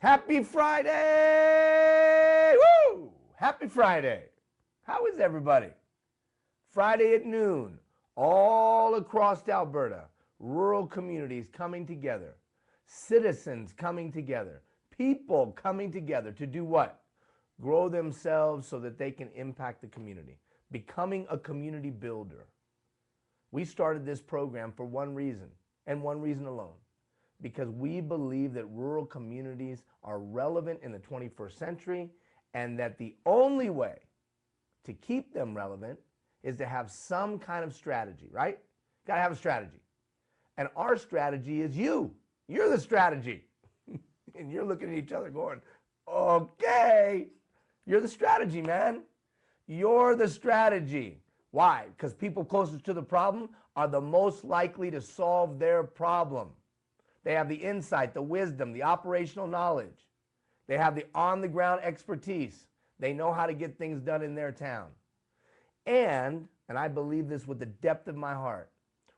Happy Friday! Woo! Happy Friday. How is everybody? Friday at noon, all across Alberta, rural communities coming together, citizens coming together, people coming together to do what? Grow themselves so that they can impact the community, becoming a community builder. We started this program for one reason, and one reason alone, because we believe that rural communities are relevant in the 21st century, and that the only way to keep them relevant is to have some kind of strategy, right? Got to have a strategy. And our strategy is you. You're the strategy. And you're looking at each other going, okay, you're the strategy, man. You're the strategy. Why? Because people closest to the problem are the most likely to solve their problem. They have the insight, the wisdom, the operational knowledge. They have the on-the-ground expertise. They know how to get things done in their town. And I believe this with the depth of my heart,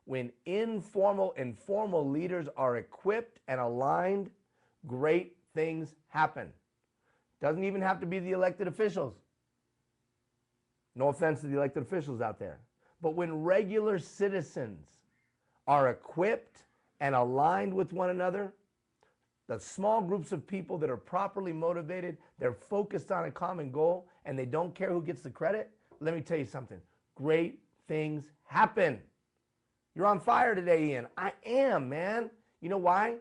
when informal and formal leaders are equipped and aligned, great things happen. Doesn't even have to be the elected officials. No offense to the elected officials out there. But when regular citizens are equipped and aligned with one another, the small groups of people that are properly motivated, they're focused on a common goal, and they don't care who gets the credit, let me tell you something. Great things happen. You're on fire today, Ian. I am, man. You know why?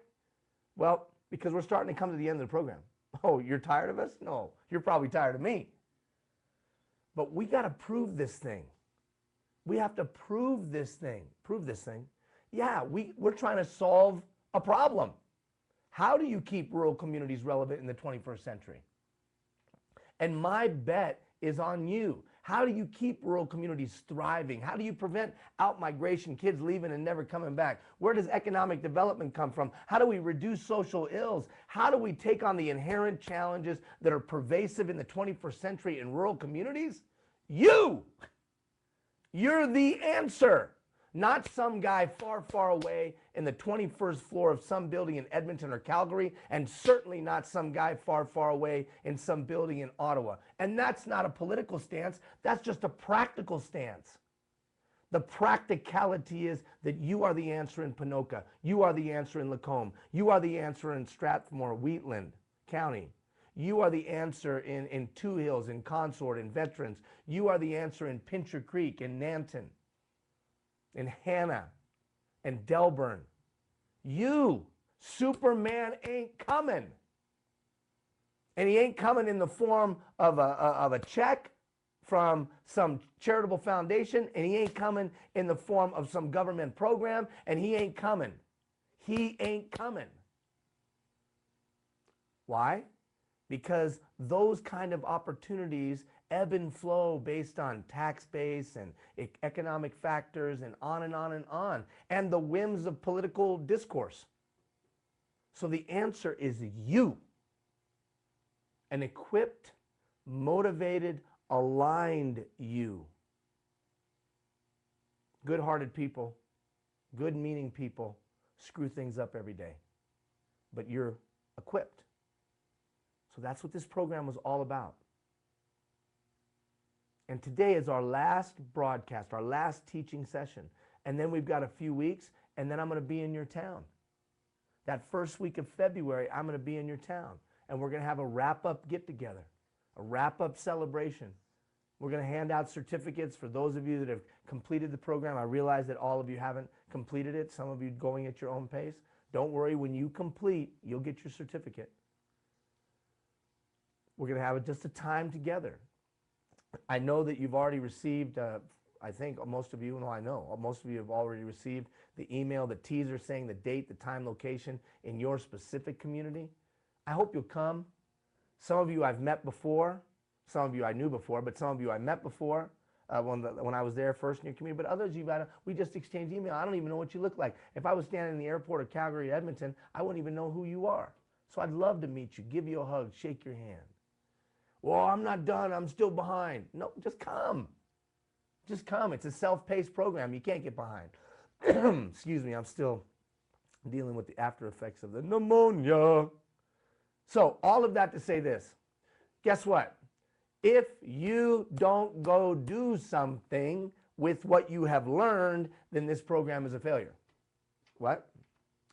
Well, because we're starting to come to the end of the program. Oh, you're tired of us? No, you're probably tired of me. But we got to prove this thing. We have to prove this thing. Prove this thing. Yeah, we're trying to solve a problem. How do you keep rural communities relevant in the 21st century? And my bet is on you. How do you keep rural communities thriving? How do you prevent out-migration, kids leaving and never coming back? Where does economic development come from? How do we reduce social ills? How do we take on the inherent challenges that are pervasive in the 21st century in rural communities? You're the answer. Not some guy far, far away in the 21st floor of some building in Edmonton or Calgary, and certainly not some guy far, far away in some building in Ottawa. And that's not a political stance, that's just a practical stance. The practicality is that you are the answer in Ponoka, you are the answer in Lacombe, you are the answer in Strathmore, Wheatland County. You are the answer in Two Hills, in Consort, in Veterans. You are the answer in Pincher Creek, in Nanton, in Hannah, and Delburn. You, Superman ain't coming. And he ain't coming in the form of a check from some charitable foundation, and he ain't coming in the form of some government program, and he ain't coming. He ain't coming. Why? Because those kind of opportunities ebb and flow based on tax base and economic factors and on and on and on, and the whims of political discourse. So the answer is you. An equipped, motivated, aligned you. Good-hearted people, good-meaning people screw things up every day. But you're equipped. So that's what this program was all about. And today is our last broadcast, our last teaching session. And then we've got a few weeks, and then I'm going to be in your town. That first week of February, I'm going to be in your town. And we're going to have a wrap-up get-together, a wrap-up celebration. We're going to hand out certificates for those of you that have completed the program. I realize that all of you haven't completed it, some of you going at your own pace. Don't worry, when you complete, you'll get your certificate. We're going to have just a time together. I know that you've already received, I think most of you, no, I know, most of you have already received the email, the teaser saying the date, the time, location in your specific community. I hope you'll come. Some of you I've met before. Some of you I knew before, but some of you I met before when I was there first in your community. But others, we just exchanged email. I don't even know what you look like. If I was standing in the airport of Calgary, Edmonton, I wouldn't even know who you are. So I'd love to meet you, give you a hug, shake your hand. Well, I'm not done. I'm still behind. No, just come. Just come. It's a self-paced program. You can't get behind. Excuse me. I'm still dealing with the after effects of the pneumonia. So all of that to say this, guess what? If you don't go do something with what you have learned, then this program is a failure. What?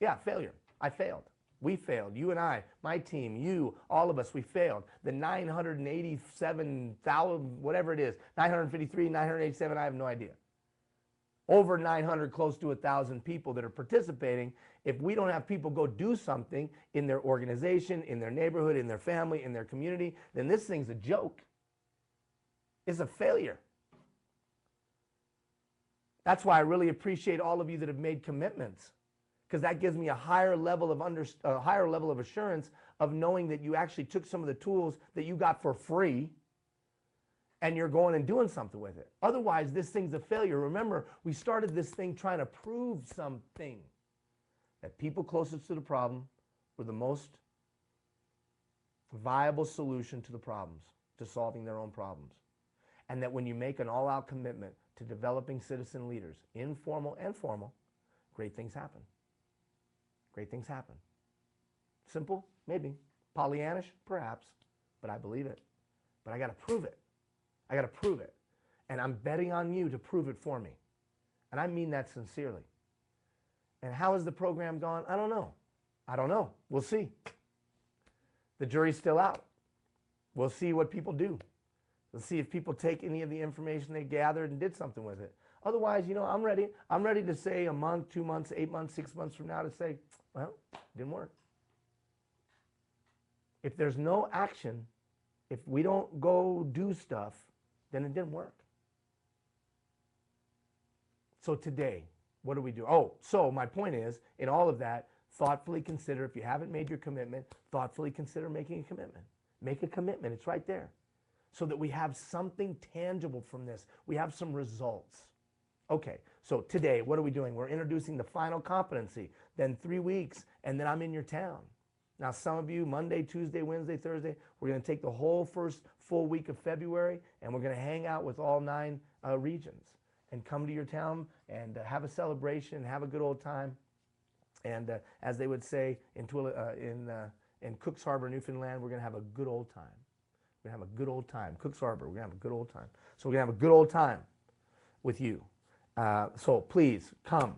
Yeah, failure. I failed. We failed. You and I, my team, you, all of us, we failed. The 987,000, whatever it is, 953, 987, I have no idea. Over 900, close to 1,000 people that are participating. If we don't have people go do something in their organization, in their neighborhood, in their family, in their community, then this thing's a joke. It's a failure. That's why I really appreciate all of you that have made commitments, because that gives me a higher level of assurance of knowing that you actually took some of the tools that you got for free and you're going and doing something with it. Otherwise, this thing's a failure. Remember, we started this thing trying to prove something, that people closest to the problem were the most viable solution to the problems, to solving their own problems. And that when you make an all-out commitment to developing citizen leaders, informal and formal, great things happen. Great things happen. Simple? Maybe. Pollyannish? Perhaps. But I believe it. But I got to prove it. I got to prove it. And I'm betting on you to prove it for me. And I mean that sincerely. And how has the program gone? I don't know. I don't know. We'll see. The jury's still out. We'll see what people do. We'll see if people take any of the information they gathered and did something with it. Otherwise, you know, I'm ready. I'm ready to say a month, 2 months, 8 months, 6 months from now to say, well, it didn't work. If there's no action, if we don't go do stuff, then it didn't work. So today, what do we do? Oh, so my point is, in all of that, thoughtfully consider, if you haven't made your commitment, thoughtfully consider making a commitment. Make a commitment. It's right there. So that we have something tangible from this. We have some results. Okay, so today, what are we doing? We're introducing the final competency. Then 3 weeks, and then I'm in your town. Now, some of you, Monday, Tuesday, Wednesday, Thursday, we're going to take the whole first full week of February, and we're going to hang out with all 9 regions and come to your town and have a celebration, have a good old time. And as they would say in Cook's Harbor, Newfoundland, we're going to have a good old time. We're going to have a good old time. Cook's Harbor, we're going to have a good old time. So we're going to have a good old time with you. So please, come.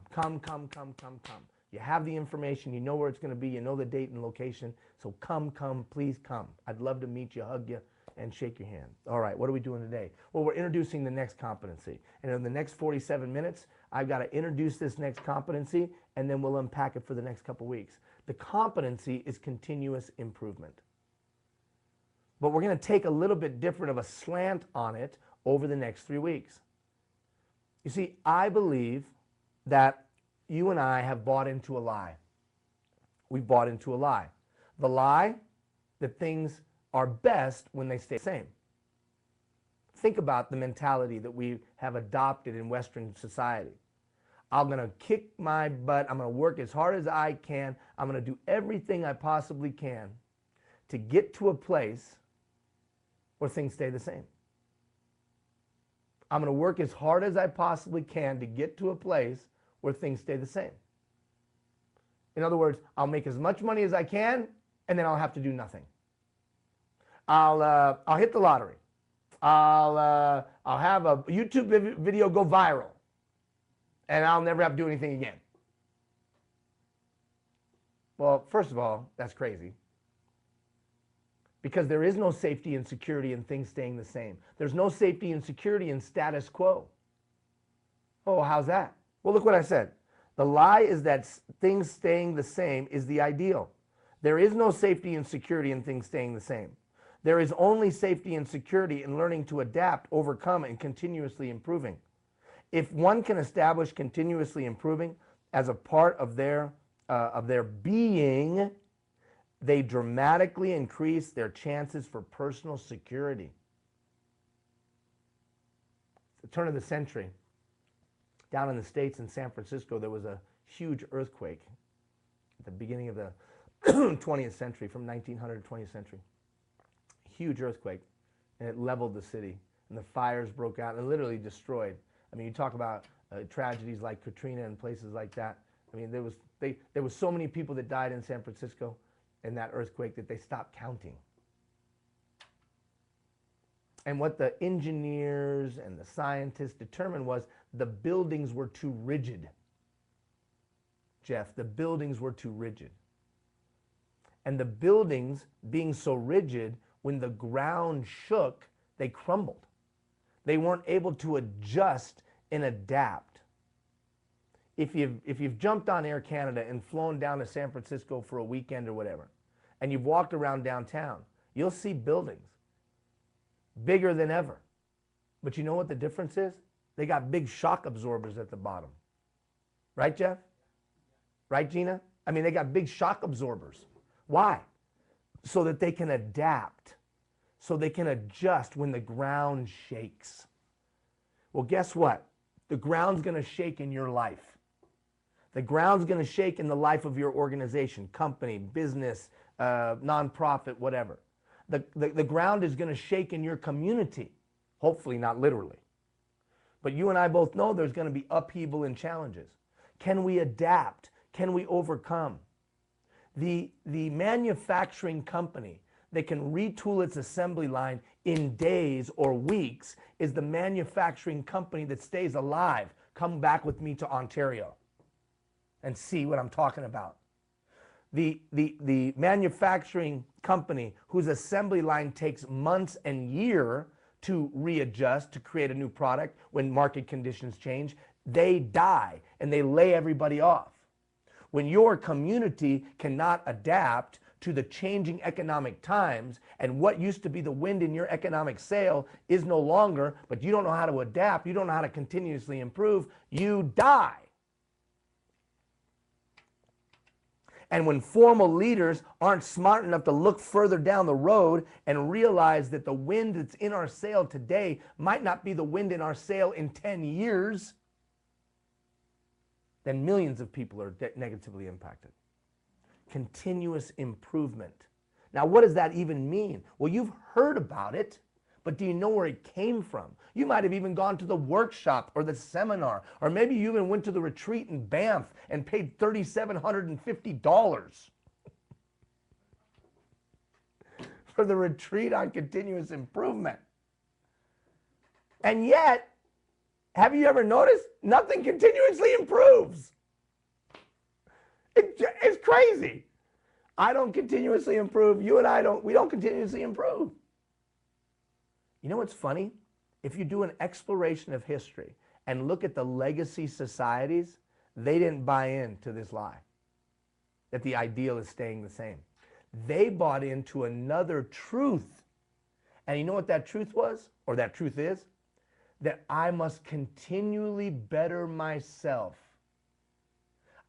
You have the information. You know where it's going to be. You know the date and location. So come, please come. I'd love to meet you, hug you, and shake your hand. All right, what are we doing today? Well, we're introducing the next competency. And in the next 47 minutes, I've got to introduce this next competency, and then we'll unpack it for the next couple weeks. The competency is continuous improvement. But we're going to take a little bit different of a slant on it over the next 3 weeks. You see, I believe that you and I have bought into a lie. We've bought into a lie. The lie that things are best when they stay the same. Think about the mentality that we have adopted in Western society. I'm going to kick my butt. I'm going to work as hard as I can. I'm going to do everything I possibly can to get to a place where things stay the same. I'm going to work as hard as I possibly can to get to a place where things stay the same. In other words, I'll make as much money as I can, and then I'll have to do nothing. I'll hit the lottery. I'll have a YouTube video go viral, and I'll never have to do anything again. Well, first of all, that's crazy. Because there is no safety and security in things staying the same. There's no safety and security in status quo. Oh, how's that? Well, look what I said. The lie is that things staying the same is the ideal. There is no safety and security in things staying the same. There is only safety and security in learning to adapt, overcome, and continuously improving. If one can establish continuously improving as a part of their being, they dramatically increase their chances for personal security. At the turn of the century, down in the States in San Francisco, there was a huge earthquake at the beginning of the 20th century, from 1900 to 20th century. Huge earthquake, and it leveled the city, and the fires broke out and literally destroyed. I mean, you talk about tragedies like Katrina and places like that. I mean, there was so many people that died in San Francisco. in that earthquake that they stopped counting. And what the engineers and the scientists determined was the buildings were too rigid. Jeff, the buildings were too rigid. And the buildings being so rigid, when the ground shook, they crumbled. They weren't able to adjust and adapt. If you've jumped on Air Canada and flown down to San Francisco for a weekend or whatever, and you've walked around downtown, you'll see buildings bigger than ever. But you know what the difference is? They got big shock absorbers at the bottom. Right, Jeff? Right, Gina? I mean, they got big shock absorbers. Why? So that they can adapt, so they can adjust when the ground shakes. Well, guess what? The ground's going to shake in your life. The ground's going to shake in the life of your organization, company, business, nonprofit, whatever. The ground is going to shake in your community, hopefully not literally. But you and I both know there's going to be upheaval and challenges. Can we adapt? Can we overcome? The manufacturing company that can retool its assembly line in days or weeks is the manufacturing company that stays alive. Come back with me to Ontario and see what I'm talking about. The manufacturing company whose assembly line takes months and years to readjust, to create a new product when market conditions change, they die and they lay everybody off. When your community cannot adapt to the changing economic times, and what used to be the wind in your economic sail is no longer, but you don't know how to adapt, you don't know how to continuously improve, you die. And when formal leaders aren't smart enough to look further down the road and realize that the wind that's in our sail today might not be the wind in our sail in 10 years, then millions of people are negatively impacted. Continuous improvement. Now, what does that even mean? Well, you've heard about it, but do you know where it came from? You might have even gone to the workshop or the seminar, or maybe you even went to the retreat in Banff and paid $3,750 for the retreat on continuous improvement. And yet, have you ever noticed? Nothing continuously improves. It's crazy. I don't continuously improve. You and I don't. We don't continuously improve. You know what's funny? If you do an exploration of history and look at the legacy societies, they didn't buy into this lie that the ideal is staying the same. They bought into another truth. And you know what that truth was, or that truth is? That I must continually better myself.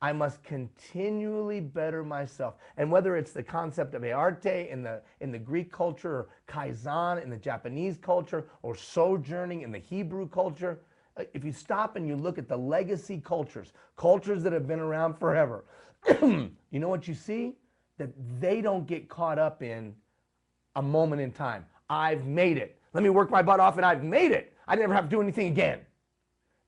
I must continually better myself. And whether it's the concept of arte in the Greek culture, or kaizen in the Japanese culture, or sojourning in the Hebrew culture, if you stop and you look at the legacy cultures, cultures that have been around forever, you know what you see? That they don't get caught up in a moment in time. I've made it. Let me work my butt off and I've made it. I never have to do anything again.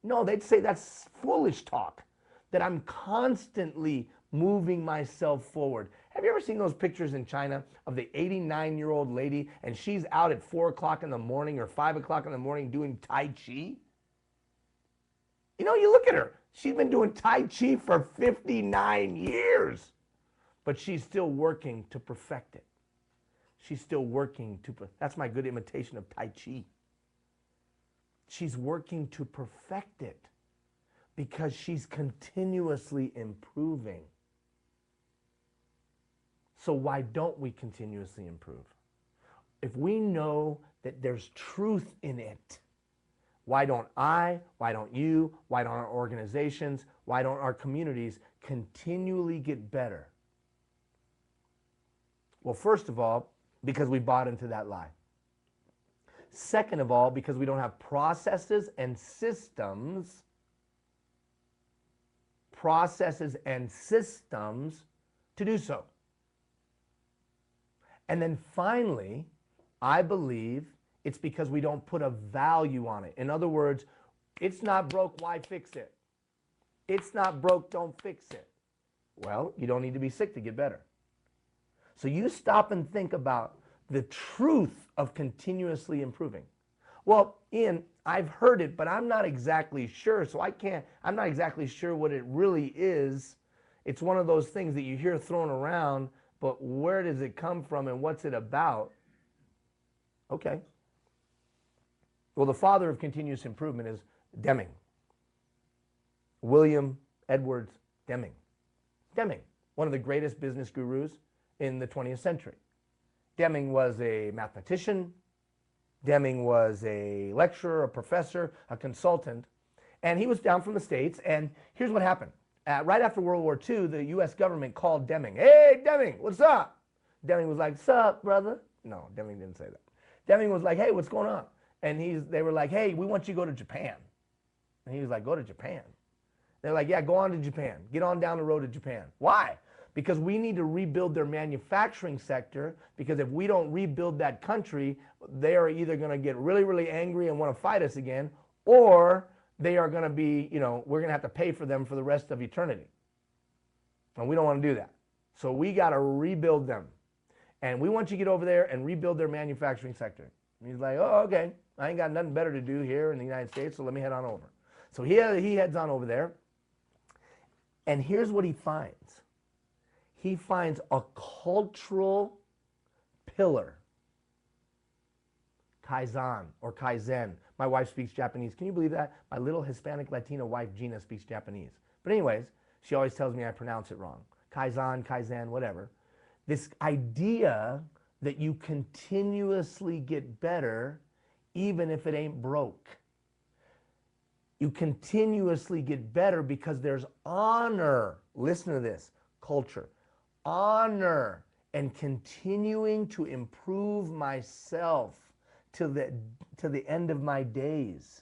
No, they'd say that's foolish talk, that I'm constantly moving myself forward. Have you ever seen those pictures in China of the 89-year-old lady and she's out at 4 o'clock in the morning or 5 o'clock in the morning doing Tai Chi? You know, you look at her. She's been doing Tai Chi for 59 years, but she's still working to perfect it. She's still working to, that's my good imitation of Tai Chi. She's working to perfect it because she's continuously improving. So why don't we continuously improve? If we know that there's truth in it, why don't I, why don't you, why don't our organizations, why don't our communities continually get better? Well, first of all, because we bought into that lie. Second of all, because we don't have processes and systems to do so. And then finally, I believe it's because we don't put a value on it. In other words, it's not broke, why fix it? It's not broke, don't fix it. Well, you don't need to be sick to get better. So you stop and think about the truth of continuously improving. Well, Ian, I've heard it, but I'm not exactly sure. So I'm not exactly sure what it really is. It's one of those things that you hear thrown around, but where does it come from and what's it about? Okay. Well, the father of continuous improvement is Deming. William Edwards Deming. Deming, one of the greatest business gurus in the 20th century. Deming was a mathematician. Deming was a lecturer, a professor, a consultant, and he was down from the States. And here's what happened. Right after World War II, the U.S. government called Deming. Hey, Deming, what's up? Deming was like, sup, brother? No, Deming didn't say that. Deming was like, hey, what's going on? And they were like, hey, we want you to go to Japan. And he was like, go to Japan? They're like, yeah, go on to Japan. Get on down the road to Japan. Why? Because we need to rebuild their manufacturing sector, because if we don't rebuild that country, they are either going to get really, really angry and want to fight us again, or they are going to be, we're going to have to pay for them for the rest of eternity. And we don't want to do that. So we got to rebuild them. And we want you to get over there and rebuild their manufacturing sector. And he's like, oh, okay. I ain't got nothing better to do here in the United States, so let me head on over. So he heads on over there. And here's what he finds. He finds a cultural pillar. Kaizen or Kaizen. My wife speaks Japanese. Can you believe that? My little Hispanic Latina wife, Gina, speaks Japanese. But anyways, she always tells me I pronounce it wrong. Kaizen, Kaizen, whatever. This idea that you continuously get better even if it ain't broke. You continuously get better because there's honor. Listen to this. Culture. Honor and continuing to improve myself to the end of my days.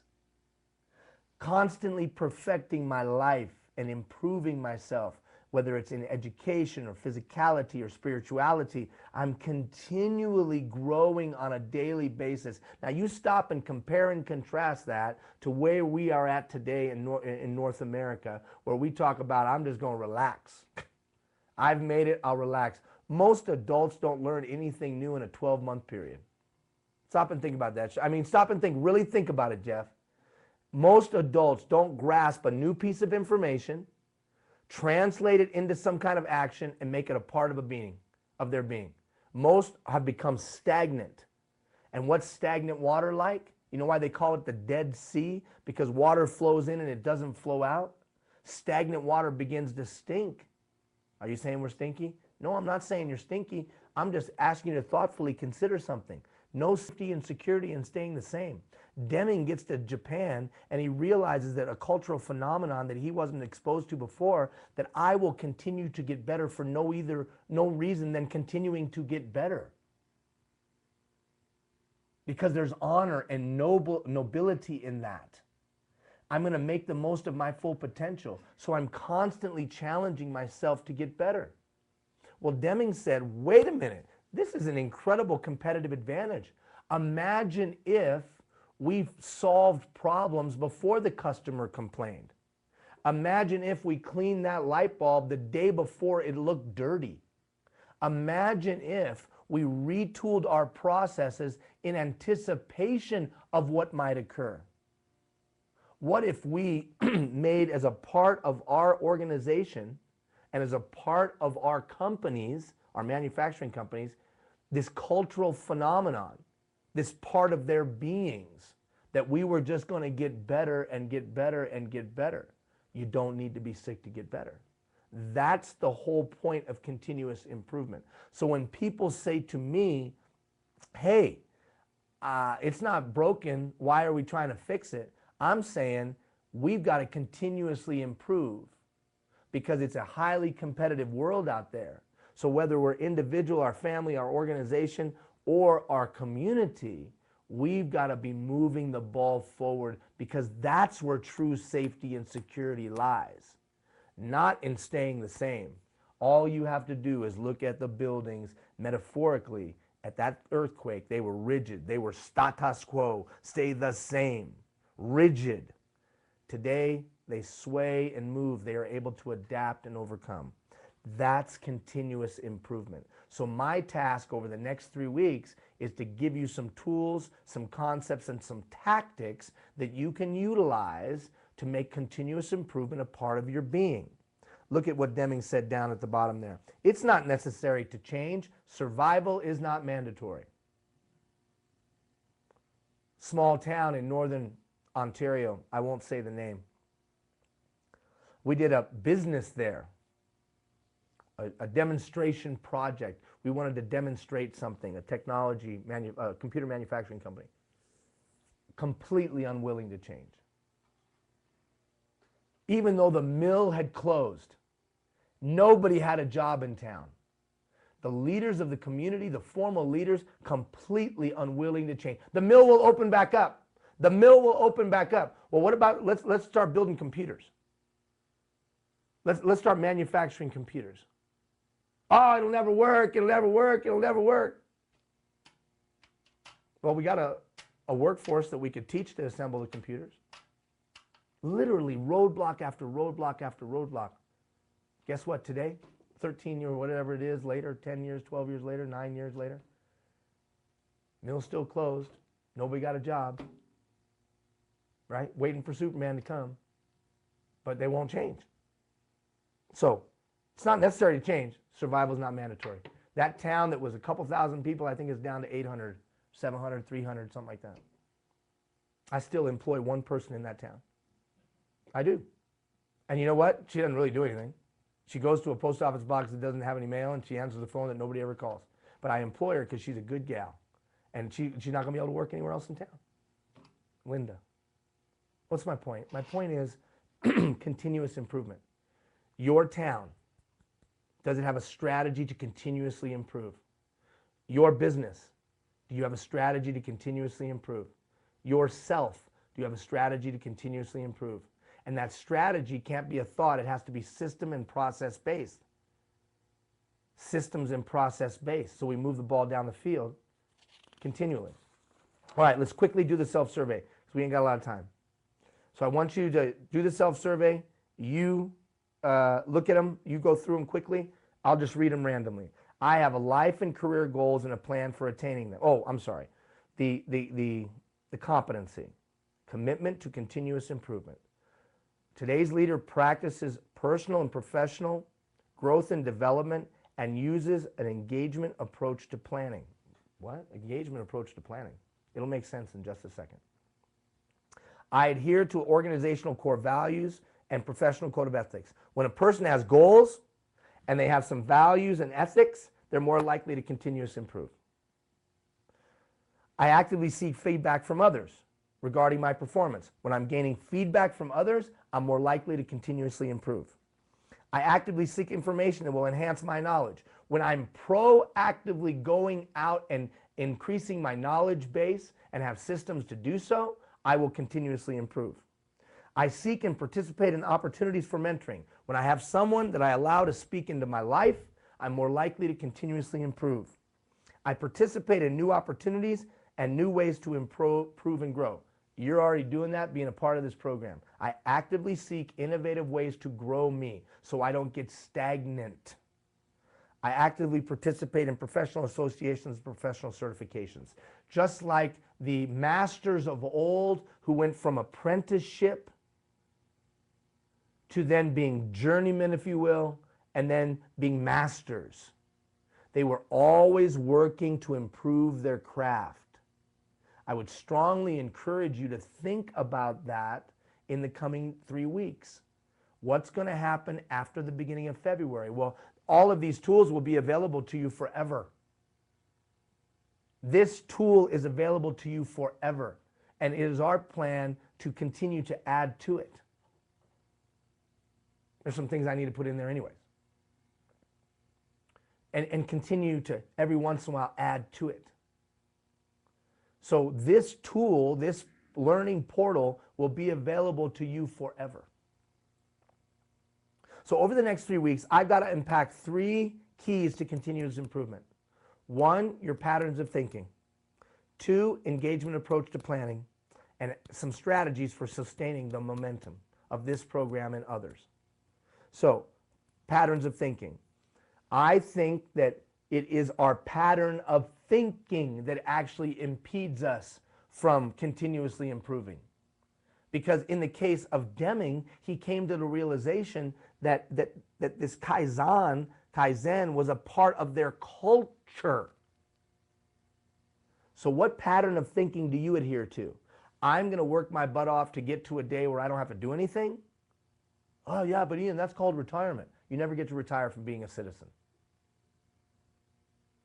Constantly perfecting my life and improving myself, whether it's in education or physicality or spirituality. I'm continually growing on a daily basis. Now you stop and compare and contrast that to where we are at today in North America, where we talk about, I'm just going to relax. I've made it, I'll relax. Most adults don't learn anything new in a 12-month period. Stop and think about that. I mean, stop and think, really think about it, Jeff. Most adults don't grasp a new piece of information, translate it into some kind of action, and make it a part of their being. Most have become stagnant. And what's stagnant water like? You know why they call it the Dead Sea? Because water flows in and it doesn't flow out. Stagnant water begins to stink. Are you saying we're stinky? No, I'm not saying you're stinky. I'm just asking you to thoughtfully consider something. No safety and security in staying the same. Deming gets to Japan and he realizes that a cultural phenomenon that he wasn't exposed to before, that I will continue to get better for no reason than continuing to get better. Because there's honor and nobility in that. I'm going to make the most of my full potential. So I'm constantly challenging myself to get better. Well, Deming said, wait a minute, this is an incredible competitive advantage. Imagine if we solved problems before the customer complained. Imagine if we cleaned that light bulb the day before it looked dirty. Imagine if we retooled our processes in anticipation of what might occur. What if we made, as a part of our organization and as a part of our companies, our manufacturing companies, this cultural phenomenon, this part of their beings, that we were just going to get better and get better and get better. You don't need to be sick to get better. That's the whole point of continuous improvement. So when people say to me, hey, it's not broken, why are we trying to fix it? I'm saying we've got to continuously improve because it's a highly competitive world out there. So whether we're individual, our family, our organization, or our community, we've got to be moving the ball forward because that's where true safety and security lies, not in staying the same. All you have to do is look at the buildings metaphorically. At that earthquake, they were rigid. They were status quo, stay the same, rigid. Today, they sway and move. They are able to adapt and overcome. That's continuous improvement. So my task over the next 3 weeks is to give you some tools, some concepts, and some tactics that you can utilize to make continuous improvement a part of your being. Look at what Deming said down at the bottom there. It's not necessary to change. Survival is not mandatory. Small town in northern Ontario, I won't say the name. We did a business there, a demonstration project. We wanted to demonstrate something, a technology, computer manufacturing company. Completely unwilling to change. Even though the mill had closed, nobody had a job in town. The leaders of the community, the formal leaders, completely unwilling to change. The mill will open back up. The mill will open back up. Well, what about, let's start building computers. Let's start manufacturing computers. Oh, it'll never work, it'll never work, it'll never work. Well, we got a workforce that we could teach to assemble the computers. Literally roadblock after roadblock after roadblock. Guess what, today, 13 years, whatever it is later, 10 years, 12 years later, 9 years later, mill's still closed, nobody got a job, right? Waiting for Superman to come, but they won't change. So it's not necessary to change. Survival is not mandatory. That town that was a couple thousand people, I think is down to 800, 700, 300, something like that. I still employ one person in that town. I do. And you know what? She doesn't really do anything. She goes to a post office box that doesn't have any mail, and she answers the phone that nobody ever calls. But I employ her because she's a good gal. And she's not going to be able to work anywhere else in town. Linda. What's my point? My point is continuous improvement. Your town, does it have a strategy to continuously improve? Your business, do you have a strategy to continuously improve? Yourself, do you have a strategy to continuously improve? And that strategy can't be a thought. It has to be system and process based. Systems and process based. So we move the ball down the field continually. All right, let's quickly do the self-survey because we ain't got a lot of time. So I want you to do the self-survey. You look at them. You go through them quickly. I'll just read them randomly. I have a life and career goals and a plan for attaining them. Oh, I'm sorry. The competency. Commitment to continuous improvement. Today's leader practices personal and professional growth and development and uses an engagement approach to planning. What? Engagement approach to planning. It'll make sense in just a second. I adhere to organizational core values and professional code of ethics. When a person has goals and they have some values and ethics, they're more likely to continuously improve. I actively seek feedback from others regarding my performance. When I'm gaining feedback from others, I'm more likely to continuously improve. I actively seek information that will enhance my knowledge. When I'm proactively going out and increasing my knowledge base and have systems to do so, I will continuously improve. I seek and participate in opportunities for mentoring. When I have someone that I allow to speak into my life, I'm more likely to continuously improve. I participate in new opportunities and new ways to improve and grow. You're already doing that, being a part of this program. I actively seek innovative ways to grow me so I don't get stagnant. I actively participate in professional associations and professional certifications. Just like the masters of old who went from apprenticeship to then being journeymen, if you will, and then being masters. They were always working to improve their craft. I would strongly encourage you to think about that in the coming 3 weeks. What's going to happen after the beginning of February? Well, all of these tools will be available to you forever. This tool is available to you forever, and it is our plan to continue to add to it. There's some things I need to put in there anyways. And continue to, every once in a while, add to it. So this tool, this learning portal, will be available to you forever. So over the next 3 weeks, I've got to unpack 3 keys to continuous improvement. 1, your patterns of thinking. 2, engagement approach to planning. And some strategies for sustaining the momentum of this program and others. So, patterns of thinking. I think that it is our pattern of thinking that actually impedes us from continuously improving. Because in the case of Deming, he came to the realization that this Kaizen was a part of their culture. So what pattern of thinking do you adhere to? I'm going to work my butt off to get to a day where I don't have to do anything? Oh yeah, but Ian, that's called retirement. You never get to retire from being a citizen.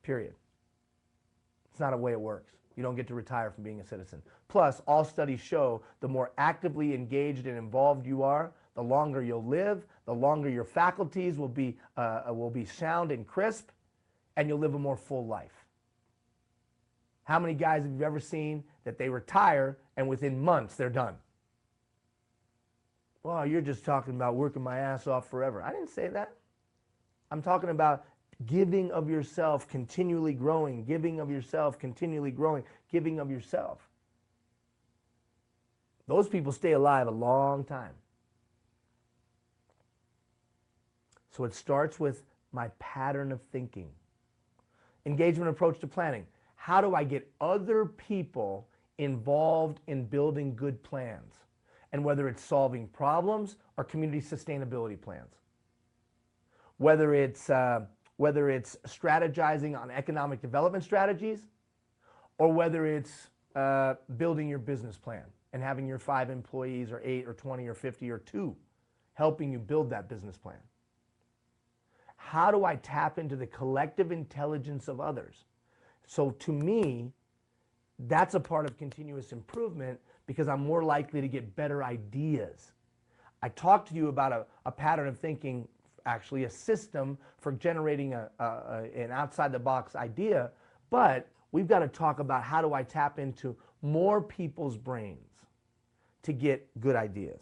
Period. It's not a way it works. You don't get to retire from being a citizen. Plus, all studies show the more actively engaged and involved you are, the longer you'll live, the longer your faculties will be sound and crisp, and you'll live a more full life. How many guys have you ever seen that they retire and within months they're done? Well, you're just talking about working my ass off forever. I didn't say that. I'm talking about giving of yourself, continually growing, giving of yourself, continually growing, giving of yourself. Those people stay alive a long time. So it starts with my pattern of thinking. Engagement approach to planning. How do I get other people involved in building good plans? And whether it's solving problems or community sustainability plans. Whether it's strategizing on economic development strategies, or whether it's building your business plan and having your 5 employees or 8 or 20 or 50 or 2 helping you build that business plan. How do I tap into the collective intelligence of others? So to me, that's a part of continuous improvement because I'm more likely to get better ideas. I talked to you about a pattern of thinking, actually a system for generating an outside-the-box idea, but we've got to talk about how do I tap into more people's brains to get good ideas.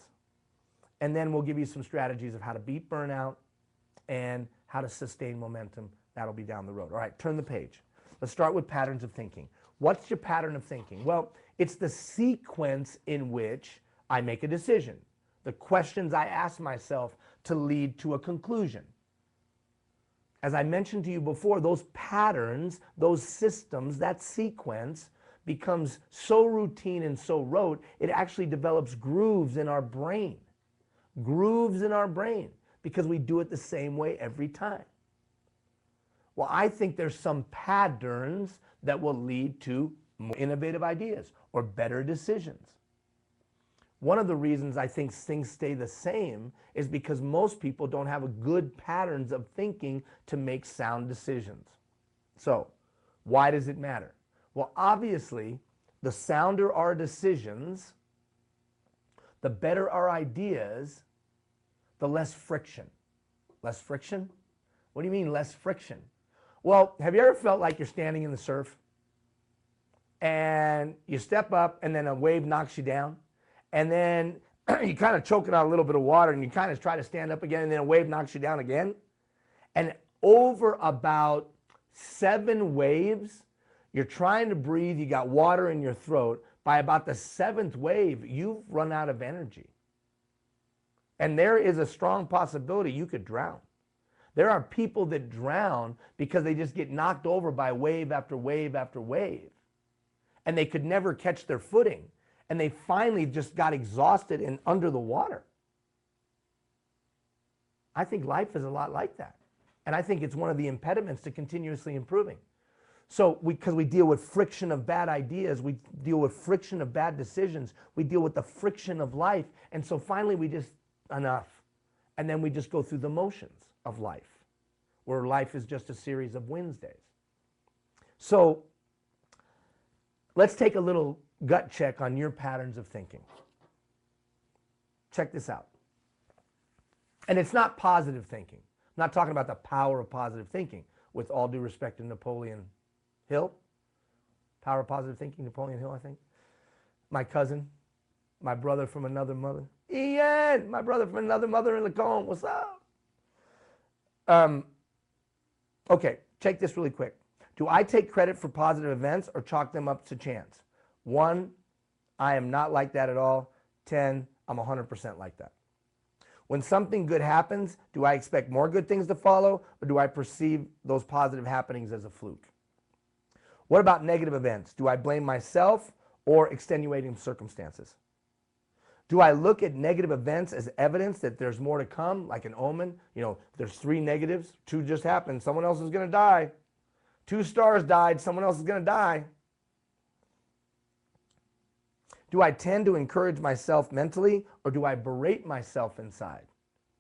And then we'll give you some strategies of how to beat burnout and how to sustain momentum. That'll be down the road. All right, turn the page. Let's start with patterns of thinking. What's your pattern of thinking? Well, it's the sequence in which I make a decision, the questions I ask myself to lead to a conclusion. As I mentioned to you before, those patterns, those systems, that sequence becomes so routine and so rote, it actually develops grooves in our brain. Grooves in our brain, because we do it the same way every time. Well, I think there's some patterns that will lead to more innovative ideas or better decisions. One of the reasons I think things stay the same is because most people don't have a good patterns of thinking to make sound decisions. So, why does it matter? Well, obviously, the sounder our decisions, the better our ideas, the less friction. Less friction? What do you mean less friction? Well, have you ever felt like you're standing in the surf and you step up and then a wave knocks you down? And then you kind of choking out a little bit of water and you kind of try to stand up again and then a wave knocks you down again. And over about 7 waves, you're trying to breathe, you got water in your throat. By about the 7th wave, you've run out of energy. And there is a strong possibility you could drown. There are people that drown because they just get knocked over by wave after wave after wave. And they could never catch their footing. And they finally just got exhausted and under the water. I think life is a lot like that. And I think it's one of the impediments to continuously improving. So because we deal with friction of bad ideas, we deal with friction of bad decisions, we deal with the friction of life. And so finally we just, enough. And then we just go through the motions of life, where life is just a series of Wednesdays. So let's take a little gut check on your patterns of thinking. Check this out. And it's not positive thinking. I'm not talking about the power of positive thinking, with all due respect to Napoleon Hill. Power of positive thinking, Napoleon Hill, I think. My cousin, my brother from another mother. Ian, my brother from another mother in Lacombe, what's up? Okay, check this really quick. Do I take credit for positive events or chalk them up to chance? 1, I am not like that at all. 10, I'm 100% like that. When something good happens, do I expect more good things to follow, or do I perceive those positive happenings as a fluke? What about negative events? Do I blame myself or extenuating circumstances? Do I look at negative events as evidence that there's more to come, like an omen? You know, there's 3 negatives, 2 just happened, someone else is going to die. 2 stars died, someone else is going to die. Do I tend to encourage myself mentally, or do I berate myself inside?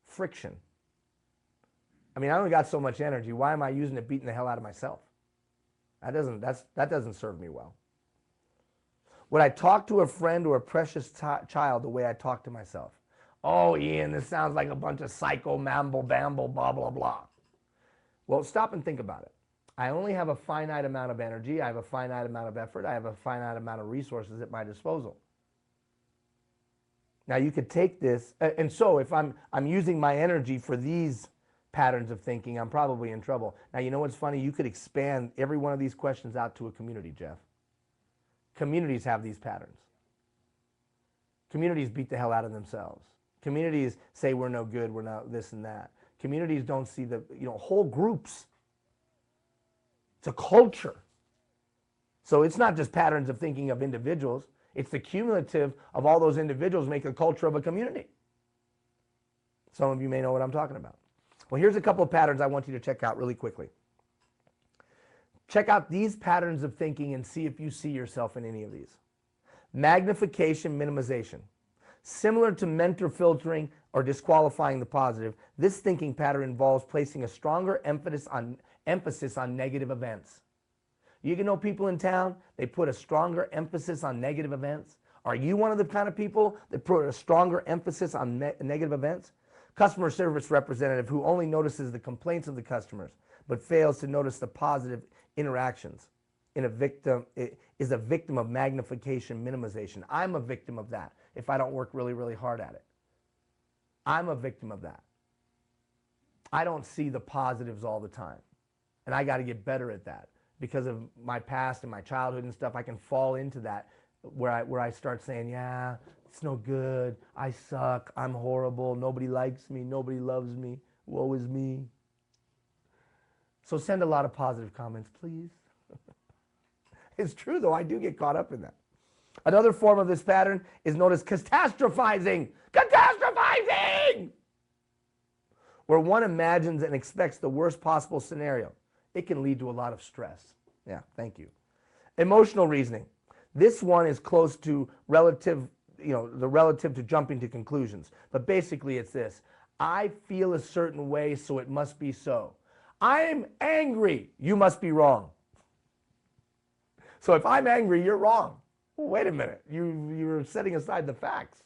Friction. I mean, I only got so much energy. Why am I using it beating the hell out of myself? That doesn't serve me well. Would I talk to a friend or a precious child the way I talk to myself? Oh, Ian, this sounds like a bunch of psycho mamble bamble, blah, blah, blah. Well, stop and think about it. I only have a finite amount of energy. I have a finite amount of effort. I have a finite amount of resources at my disposal. Now, you could take this, and so if I'm using my energy for these patterns of thinking, I'm probably in trouble. Now, you know what's funny? You could expand every one of these questions out to a community, Jeff. Communities have these patterns. Communities beat the hell out of themselves. Communities say we're no good, we're not this and that. Communities don't see the, whole groups. It's a culture. So it's not just patterns of thinking of individuals. It's the cumulative of all those individuals make a culture of a community. Some of you may know what I'm talking about. Well, here's a couple of patterns I want you to check out really quickly. Check out these patterns of thinking and see if you see yourself in any of these. Magnification, minimization. Similar to mentor filtering or disqualifying the positive, this thinking pattern involves placing a stronger emphasis on negative events. You can know people in town, they put a stronger emphasis on negative events. Are you one of the kind of people that put a stronger emphasis on negative events? Customer service representative who only notices the complaints of the customers but fails to notice the positive interactions is a victim of magnification, minimization. I'm a victim of that if I don't work really, really hard at it. I'm a victim of that. I don't see the positives all the time. And I got to get better at that. Because of my past and my childhood and stuff, I can fall into that where I start saying, yeah, it's no good, I suck, I'm horrible, nobody likes me, nobody loves me, woe is me. So send a lot of positive comments, please. It's true, though, I do get caught up in that. Another form of this pattern is known as catastrophizing. Catastrophizing! Where one imagines and expects the worst possible scenario. It can lead to a lot of stress. Yeah, thank you. Emotional reasoning. This one is close to relative to jumping to conclusions. But basically it's this. I feel a certain way, so it must be so. I'm angry. You must be wrong. So if I'm angry, you're wrong. Well, wait a minute. You're setting aside the facts.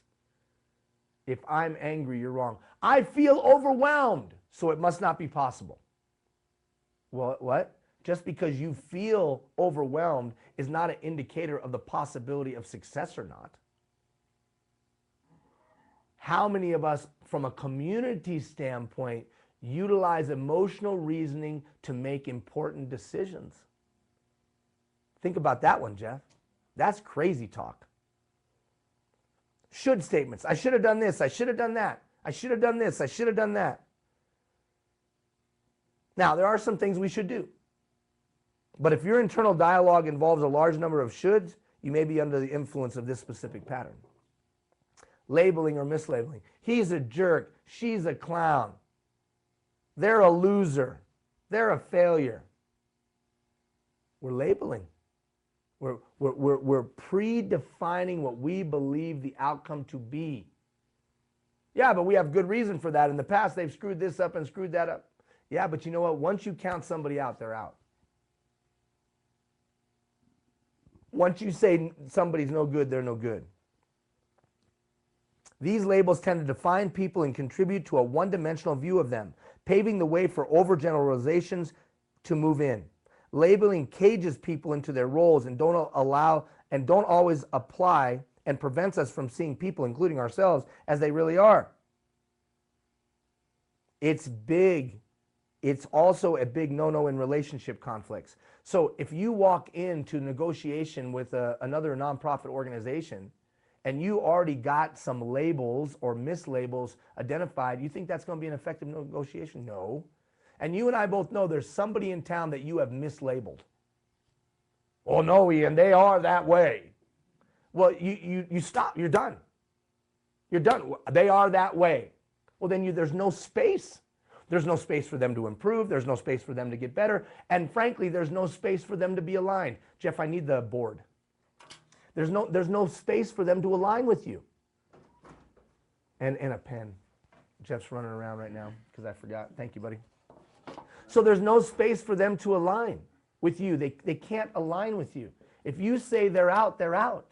If I'm angry, you're wrong. I feel overwhelmed, so it must not be possible. Well, what? Just because you feel overwhelmed is not an indicator of the possibility of success or not. How many of us, from a community standpoint, utilize emotional reasoning to make important decisions? Think about that one, Jeff. That's crazy talk. Should statements. I should have done this. I should have done that. I should have done this. I should have done that. Now, there are some things we should do. But if your internal dialogue involves a large number of shoulds, you may be under the influence of this specific pattern. Labeling or mislabeling. He's a jerk. She's a clown. They're a loser. They're a failure. We're labeling. We're predefining what we believe the outcome to be. Yeah, but we have good reason for that. In the past, they've screwed this up and screwed that up. Yeah, but you know what? Once you count somebody out, they're out. Once you say somebody's no good, they're no good. These labels tend to define people and contribute to a one-dimensional view of them, paving the way for overgeneralizations to move in. Labeling cages people into their roles and don't always apply and prevents us from seeing people, including ourselves, as they really are. It's big. It's also a big no-no in relationship conflicts. So if you walk into negotiation with another nonprofit organization and you already got some labels or mislabels identified, you think that's going to be an effective negotiation? No. And you and I both know there's somebody in town that you have mislabeled. Oh no, Ian, they are that way. Well, you stop. You're done. You're done. They are that way. Well, then there's no space. There's no space for them to improve. There's no space for them to get better. And frankly, there's no space for them to be aligned. Jeff, I need the board. There's no space for them to align with you. And a pen. Jeff's running around right now because I forgot. Thank you, buddy. So there's no space for them to align with you. They can't align with you. If you say they're out, they're out.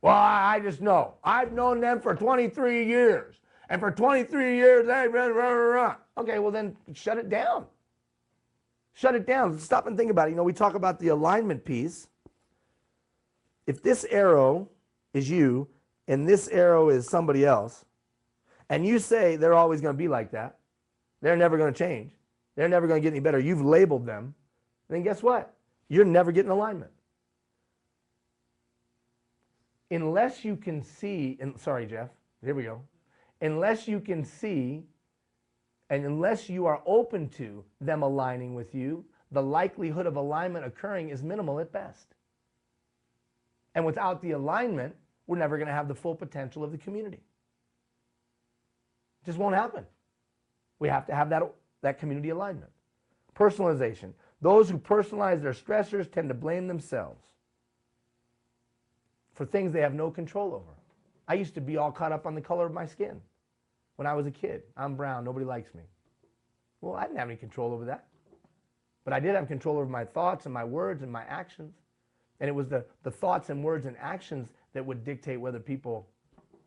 Well, I just know. I've known them for 23 years. And for 23 years, they run. Okay, well then shut it down. Shut it down. Stop and think about it. You know, we talk about the alignment piece. If this arrow is you and this arrow is somebody else, and you say they're always going to be like that, they're never going to change, they're never going to get any better, you've labeled them, then guess what? You're never getting alignment. Unless you can see, and sorry, Jeff, here we go. Unless you can see, and unless you are open to them aligning with you, the likelihood of alignment occurring is minimal at best. And without the alignment, we're never going to have the full potential of the community. It just won't happen. We have to have that community alignment. Personalization. Those who personalize their stressors tend to blame themselves for things they have no control over. I used to be all caught up on the color of my skin when I was a kid. I'm brown, nobody likes me. Well, I didn't have any control over that. But I did have control over my thoughts and my words and my actions. And it was the thoughts and words and actions that would dictate whether people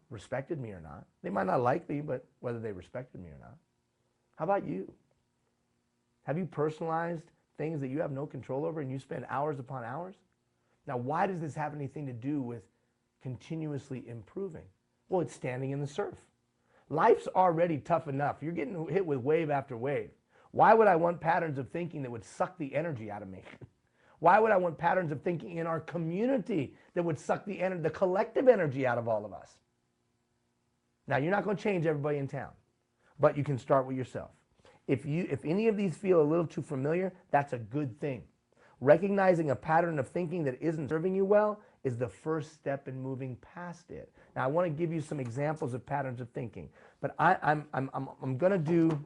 respected me or not. They might not like me, but whether they respected me or not. How about you? Have you personalized things that you have no control over and you spend hours upon hours? Now, why does this have anything to do with continuously improving? Well, it's standing in the surf. Life's already tough enough. You're getting hit with wave after wave. Why would I want patterns of thinking that would suck the energy out of me? Why would I want patterns of thinking in our community that would suck the collective energy out of all of us? Now, you're not going to change everybody in town, but you can start with yourself. If any of these feel a little too familiar, that's a good thing. Recognizing a pattern of thinking that isn't serving you well is the first step in moving past it. Now, I want to give you some examples of patterns of thinking, but I'm going to do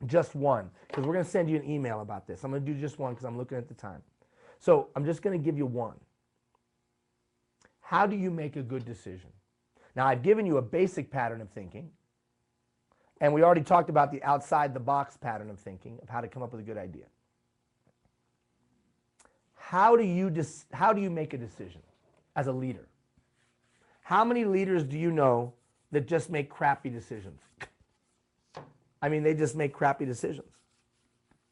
just one because we're going to send you an email about this. I'm going to do just one because I'm looking at the time. So I'm just going to give you one. How do you make a good decision? Now, I've given you a basic pattern of thinking, and we already talked about the outside the box pattern of thinking, of how to come up with a good idea. How do you make a decision as a leader? How many leaders do you know that just make crappy decisions? I mean, they just make crappy decisions.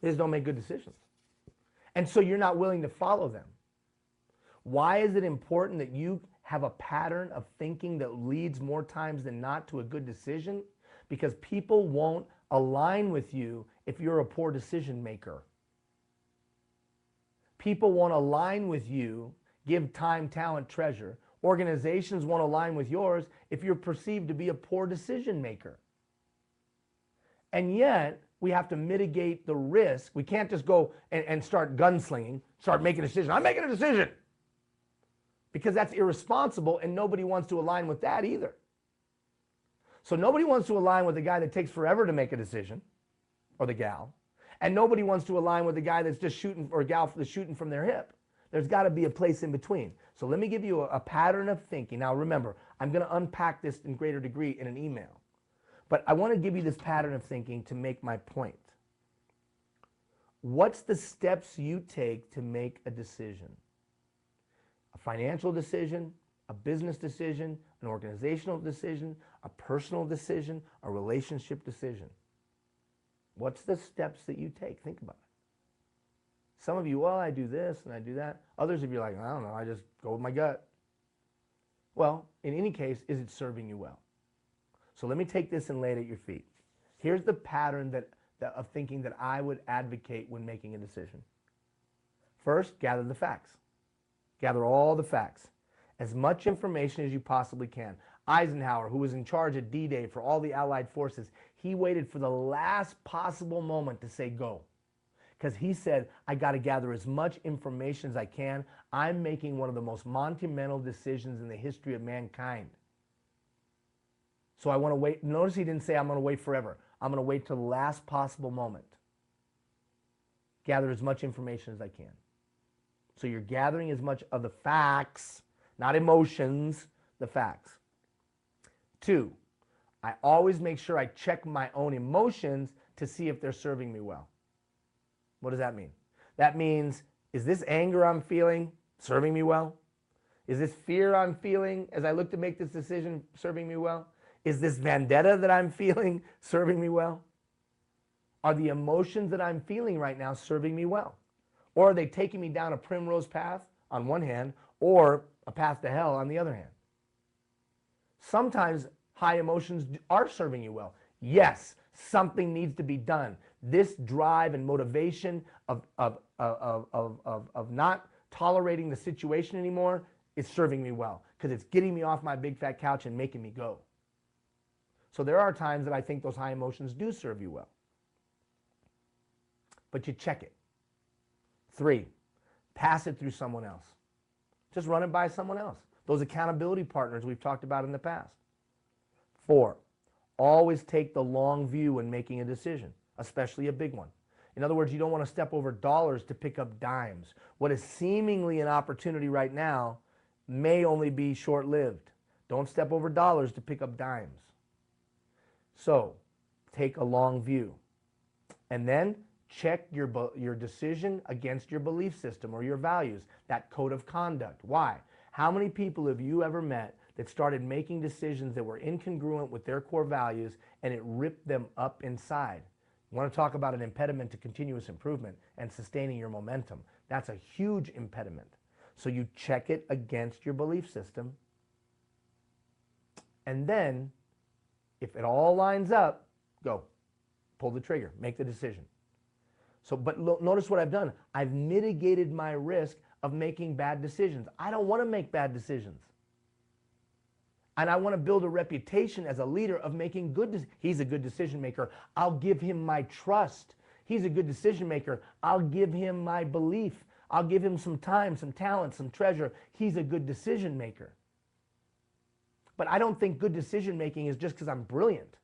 They just don't make good decisions. And so you're not willing to follow them. Why is it important that you have a pattern of thinking that leads more times than not to a good decision? Because people won't align with you if you're a poor decision maker. People won't align with you, give time, talent, treasure. Organizations won't align with yours if you're perceived to be a poor decision maker. And yet, we have to mitigate the risk. We can't just go and start gunslinging, start making a decision. I'm making a decision. Because that's irresponsible and nobody wants to align with that either. So nobody wants to align with the guy that takes forever to make a decision, or the gal. And nobody wants to align with the guy that's just shooting, or gal that's shooting from their hip. There's got to be a place in between. So let me give you a pattern of thinking. Now remember, I'm going to unpack this in greater degree in an email. But I want to give you this pattern of thinking to make my point. What's the steps you take to make a decision? A financial decision, a business decision, an organizational decision, a personal decision, a relationship decision. What's the steps that you take? Think about it. Some of you, well, I do this and I do that. Others of you are like, I don't know, I just go with my gut. Well, in any case, is it serving you well? So let me take this and lay it at your feet. Here's the pattern of thinking that I would advocate when making a decision. First, gather the facts. Gather all the facts. as much information as you possibly can. Eisenhower, who was in charge of D-Day for all the Allied forces, he waited for the last possible moment to say go. Because he said, I got to gather as much information as I can. I'm making one of the most monumental decisions in the history of mankind. So I want to wait. Notice he didn't say, I'm going to wait forever. I'm going to wait till the last possible moment. Gather as much information as I can. So you're gathering as much of the facts, not emotions, the facts. 2, I always make sure I check my own emotions to see if they're serving me well. What does that mean? That means, is this anger I'm feeling serving me well? Is this fear I'm feeling as I look to make this decision serving me well? Is this vendetta that I'm feeling serving me well? Are the emotions that I'm feeling right now serving me well? Or are they taking me down a primrose path on one hand, or a path to hell on the other hand? Sometimes high emotions are serving you well. Yes, something needs to be done. This drive and motivation of not tolerating the situation anymore is serving me well because it's getting me off my big fat couch and making me go. So there are times that I think those high emotions do serve you well. But you check it. 3, pass it through someone else. Just run it by someone else. Those accountability partners we've talked about in the past. 4, always take the long view when making a decision, especially a big one. In other words, you don't want to step over dollars to pick up dimes. What is seemingly an opportunity right now may only be short-lived. Don't step over dollars to pick up dimes. So, take a long view. And then check your decision against your belief system or your values, that code of conduct. Why? How many people have you ever met that started making decisions that were incongruent with their core values and it ripped them up inside? You want to talk about an impediment to continuous improvement and sustaining your momentum. That's a huge impediment. So you check it against your belief system. And then, if it all lines up, go. Pull the trigger. Make the decision. So, but notice what I've done. I've mitigated my risk of making bad decisions. I don't want to make bad decisions. And I want to build a reputation as a leader of making good decisions. He's a good decision maker. I'll give him my trust. He's a good decision maker. I'll give him my belief. I'll give him some time, some talent, some treasure. He's a good decision maker. But I don't think good decision making is just because I'm brilliant,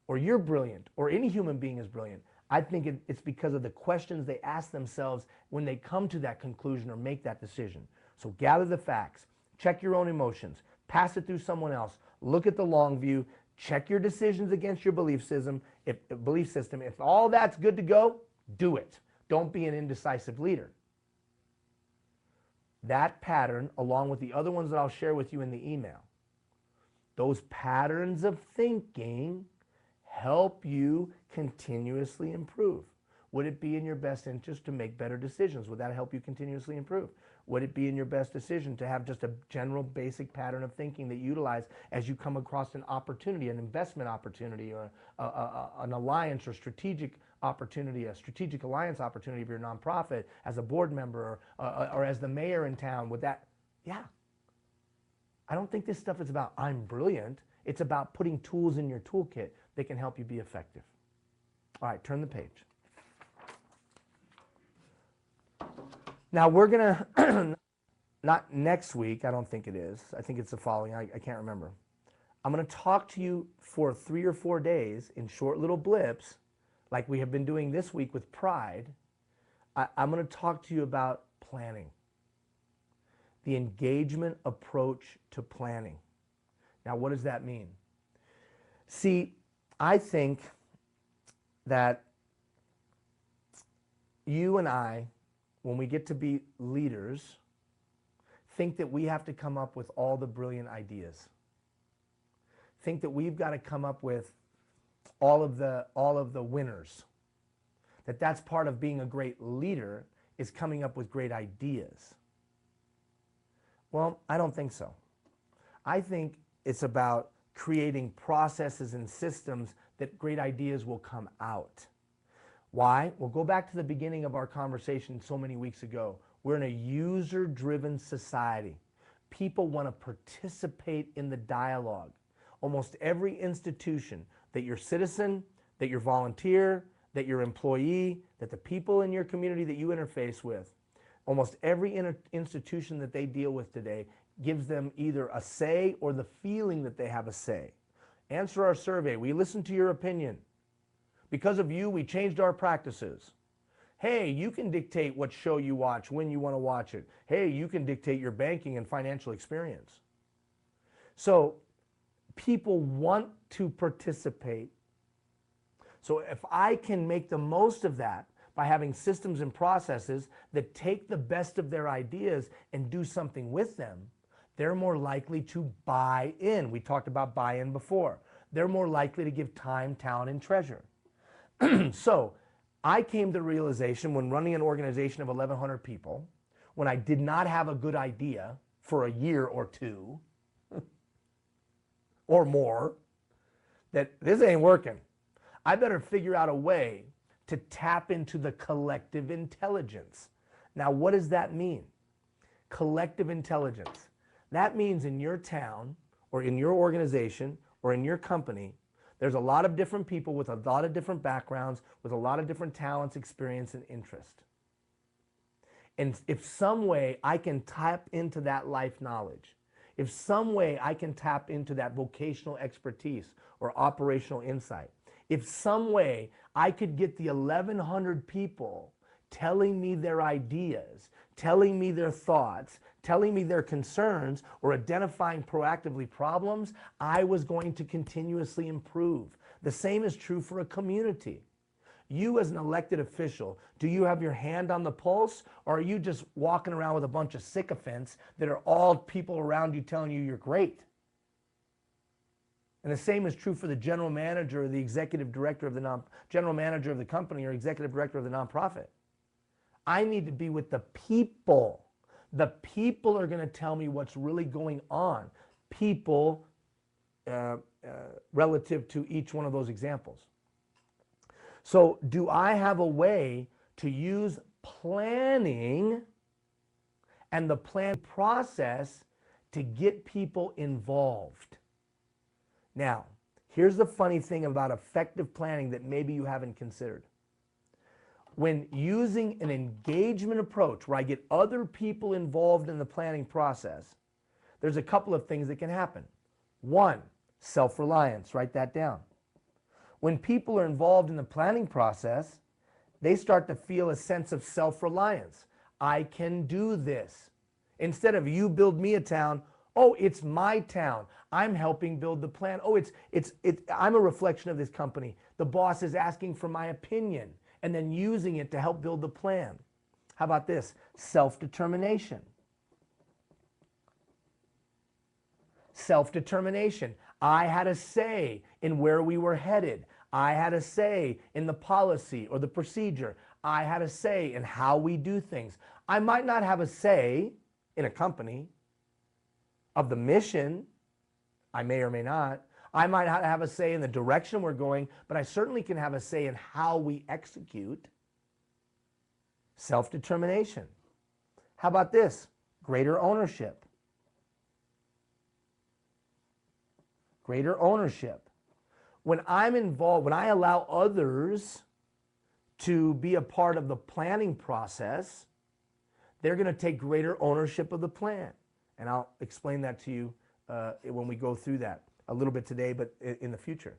or you're brilliant, or any human being is brilliant. I think it's because of the questions they ask themselves when they come to that conclusion or make that decision. So gather the facts, check your own emotions, pass it through someone else, look at the long view, check your decisions against your belief system. If all that's good to go, do it. Don't be an indecisive leader. That pattern, along with the other ones that I'll share with you in the email, those patterns of thinking help you continuously improve. Would it be in your best interest to make better decisions? Would that help you continuously improve? Would it be in your best decision to have just a general basic pattern of thinking that you utilize as you come across an opportunity, an investment opportunity, or an alliance or strategic opportunity, a strategic alliance opportunity for your nonprofit, as a board member or as the mayor in town? Would that, yeah. I don't think this stuff is about I'm brilliant. It's about putting tools in your toolkit that can help you be effective. All right, turn the page. Now we're going to, not next week, I don't think it is. I think it's the following, I can't remember. I'm going to talk to you for 3 or 4 days in short little blips, like we have been doing this week with Pride. I'm going to talk to you about planning. The engagement approach to planning. Now, what does that mean? See, I think that you and I, when we get to be leaders, think that we have to come up with all the brilliant ideas. Think that we've got to come up with all of the winners. That's part of being a great leader, is coming up with great ideas. Well, I don't think so. I think it's about creating processes and systems that great ideas will come out. Why? We'll go back to the beginning of our conversation so many weeks ago. We're in a user-driven society. People want to participate in the dialogue. Almost every institution that your citizen, that your volunteer, that your employee, that the people in your community that you interface with, almost every institution that they deal with today gives them either a say or the feeling that they have a say. Answer our survey. We listen to your opinion. Because of you, we changed our practices. Hey, you can dictate what show you watch, when you want to watch it. Hey, you can dictate your banking and financial experience. So people want to participate. So if I can make the most of that by having systems and processes that take the best of their ideas and do something with them, they're more likely to buy in. We talked about buy-in before. They're more likely to give time, talent, and treasure. So I came to the realization when running an organization of 1,100 people, when I did not have a good idea for a year or two or more, that this ain't working. I better figure out a way to tap into the collective intelligence. Now, what does that mean? Collective intelligence. That means in your town or in your organization or in your company, there's a lot of different people with a lot of different backgrounds, with a lot of different talents, experience, and interest. And if some way I can tap into that life knowledge, if some way I can tap into that vocational expertise or operational insight, if some way I could get the 1,100 people telling me their ideas, telling me their thoughts, telling me their concerns, or identifying proactively problems, I was going to continuously improve. The same is true for a community. You as an elected official, do you have your hand on the pulse, or are you just walking around with a bunch of sycophants that are all people around you telling you you're great? And the same is true for the general manager or the executive director of the general manager of the company or executive director of the nonprofit. I need to be with the people. The people are going to tell me what's really going on. People relative to each one of those examples. So do I have a way to use planning and the plan process to get people involved? Now, here's the funny thing about effective planning that maybe you haven't considered. When using an engagement approach where I get other people involved in the planning process, there's a couple of things that can happen. One, self-reliance. Write that down. When people are involved in the planning process, they start to feel a sense of self-reliance. I can do this. Instead of you build me a town, oh, it's my town. I'm helping build the plan. Oh, I'm a reflection of this company. The boss is asking for my opinion and then using it to help build the plan. How about this? Self-determination. Self-determination. I had a say in where we were headed. I had a say in the policy or the procedure. I had a say in how we do things. I might not have a say in a company of the mission. I may or may not. I might not have a say in the direction we're going, but I certainly can have a say in how we execute. Self-determination. How about this? Greater ownership. Greater ownership. When I'm involved, when I allow others to be a part of the planning process, they're going to take greater ownership of the plan. And I'll explain that to you when we go through that a little bit today, but in the future.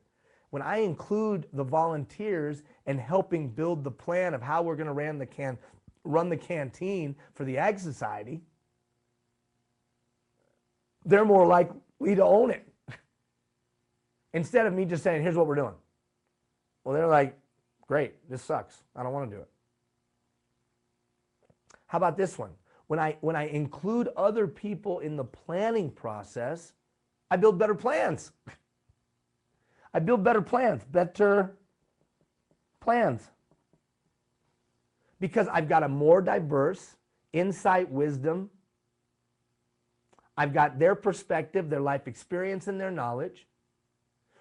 When I include the volunteers in helping build the plan of how we're going to run the canteen for the Ag Society, they're more likely to own it. Instead of me just saying, here's what we're doing. Well, they're like, great, this sucks. I don't want to do it. How about this one? When I include other people in the planning process, I build better plans. I build better plans. Because I've got a more diverse insight, wisdom. I've got their perspective, their life experience, and their knowledge.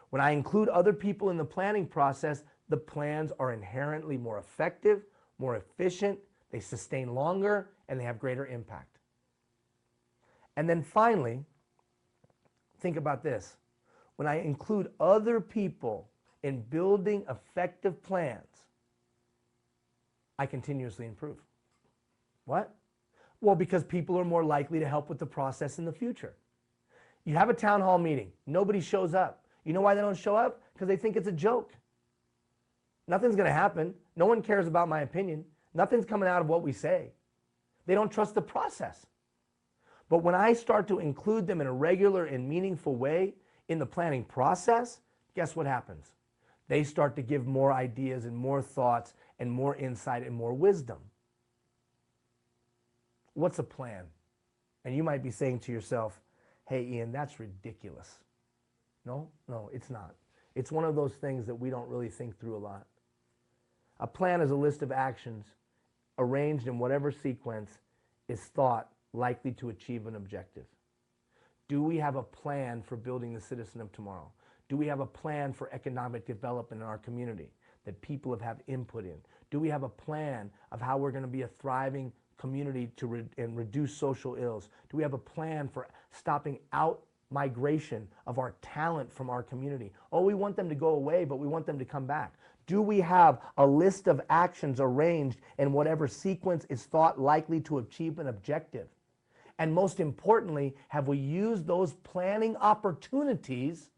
When I include other people in the planning process, the plans are inherently more effective, more efficient, they sustain longer, and they have greater impact. And then finally, think about this. When I include other people in building effective plans, I continuously improve. What? Well, because people are more likely to help with the process in the future. You have a town hall meeting. Nobody shows up. You know why they don't show up? Because they think it's a joke. Nothing's going to happen. No one cares about my opinion. Nothing's coming out of what we say. They don't trust the process. But when I start to include them in a regular and meaningful way in the planning process, guess what happens? They start to give more ideas and more thoughts and more insight and more wisdom. What's a plan? And you might be saying to yourself, hey, Ian, that's ridiculous. No, it's not. It's one of those things that we don't really think through a lot. A plan is a list of actions arranged in whatever sequence is thought likely to achieve an objective. Do we have a plan for building the citizen of tomorrow? Do we have a plan for economic development in our community that people have input in? Do we have a plan of how we're going to be a thriving community and reduce social ills? Do we have a plan for stopping out migration of our talent from our community? Oh, we want them to go away, but we want them to come back. Do we have a list of actions arranged in whatever sequence is thought likely to achieve an objective? And most importantly, have we used those planning opportunities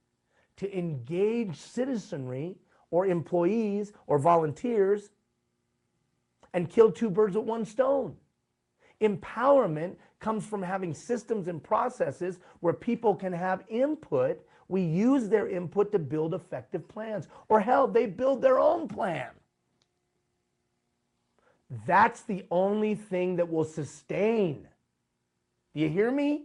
to engage citizenry or employees or volunteers and kill two birds with one stone? Empowerment comes from having systems and processes where people can have input. We use their input to build effective plans. Or hell, they build their own plan. That's the only thing that will sustain. Do you hear me?